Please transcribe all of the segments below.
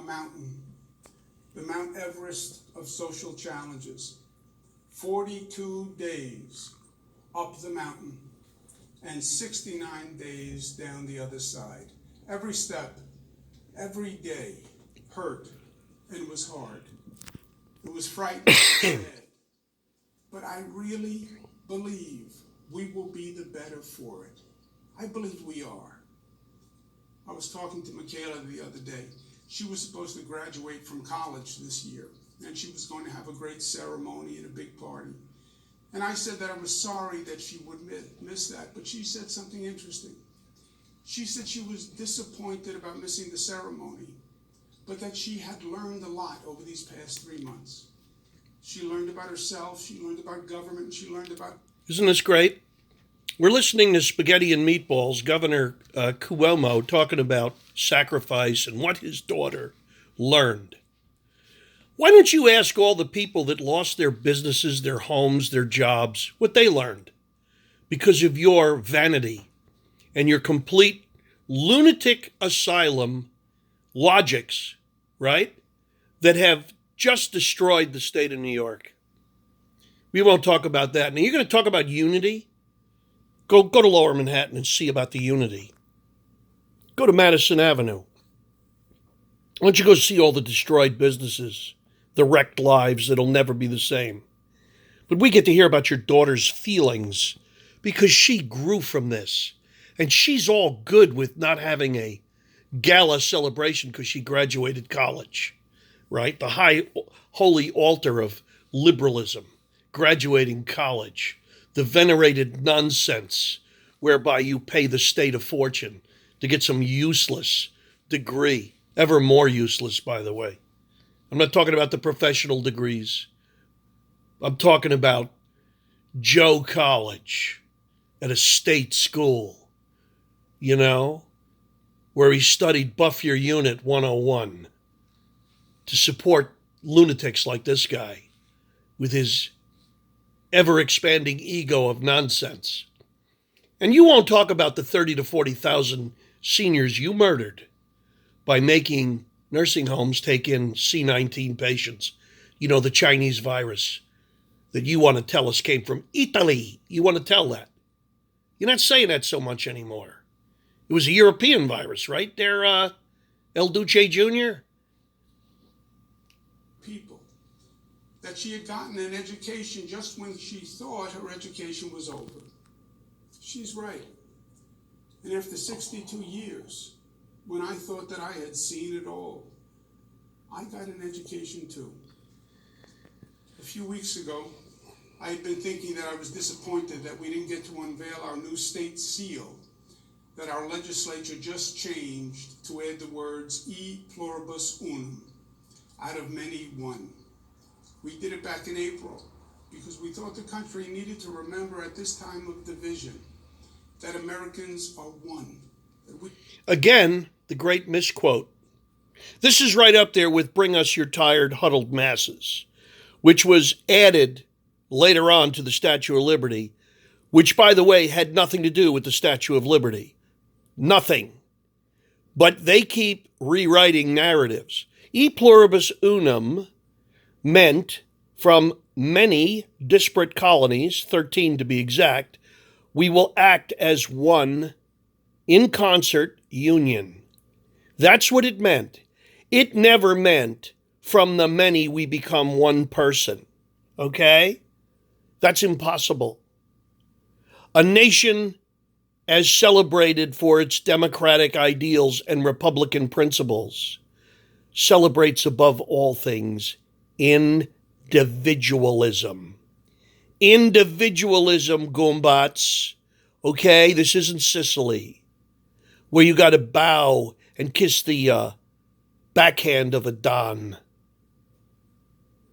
a mountain, the Mount Everest of social challenges. 42 days up the mountain and 69 days down the other side. Every step, every day hurt and was hard. It was frightening and bad. But I really believe we will be the better for it. I believe we are. I was talking to Michaela the other day. She was supposed to graduate from college this year, and she was going to have a great ceremony and a big party. And I said that I was sorry that she would miss that, but she said something interesting. She said she was disappointed about missing the ceremony, but that she had learned a lot over these past 3 months. She learned about herself, she learned about government, she learned about... Isn't this great? We're listening to Spaghetti and Meatballs, Governor Cuomo talking about sacrifice and what his daughter learned. Why don't you ask all the people that lost their businesses, their homes, their jobs, what they learned? Because of your vanity and your complete lunatic asylum logics, right? That have just destroyed the state of New York. We won't talk about that. Now, you're going to talk about unity? Go to Lower Manhattan and see about the unity. Go to Madison Avenue. Why don't you go see all the destroyed businesses, the wrecked lives that'll never be the same? But we get to hear about your daughter's feelings because she grew from this. And she's all good with not having a gala celebration because she graduated college, right? The high holy altar of liberalism, graduating college, the venerated nonsense whereby you pay the state a fortune to get some useless degree, ever more useless, by the way. I'm not talking about the professional degrees. I'm talking about Joe College at a state school, you know, where he studied Buff Your Unit 101 to support lunatics like this guy with his ever-expanding ego of nonsense. And you won't talk about the 30 to 40,000 seniors you murdered by making nursing homes take in C-19 patients. You know, the Chinese virus that you want to tell us came from Italy. You want to tell that. You're not saying that so much anymore. It was a European virus, right there, El Duce Jr.? People. That she had gotten an education just when she thought her education was over. She's right. And after 62 years, when I thought that I had seen it all, I got an education too. A few weeks ago, I had been thinking that I was disappointed that we didn't get to unveil our new state seal, that our legislature just changed to add the words e pluribus unum, out of many one. We did it back in April because we thought the country needed to remember at this time of division that Americans are one. Again, the great misquote. This is right up there with Bring Us Your Tired, Huddled Masses, which was added later on to the Statue of Liberty, which, by the way, had nothing to do with the Statue of Liberty. Nothing. But they keep rewriting narratives. E pluribus unum meant from many disparate colonies, 13 to be exact, we will act as one in concert union. That's what it meant. It never meant from the many we become one person. Okay? That's impossible. A nation as celebrated for its democratic ideals and Republican principles celebrates above all things individualism. Individualism, Gumbatz. Okay, this isn't Sicily, where you got to bow and kiss the backhand of a Don.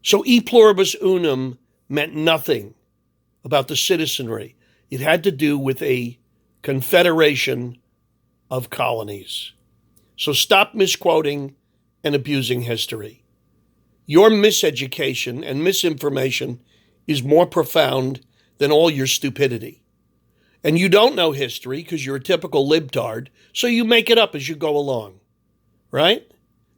So e pluribus unum meant nothing about the citizenry. It had to do with a confederation of colonies. So stop misquoting and abusing history. Your miseducation and misinformation is more profound than all your stupidity. And you don't know history because you're a typical libtard, so you make it up as you go along, right?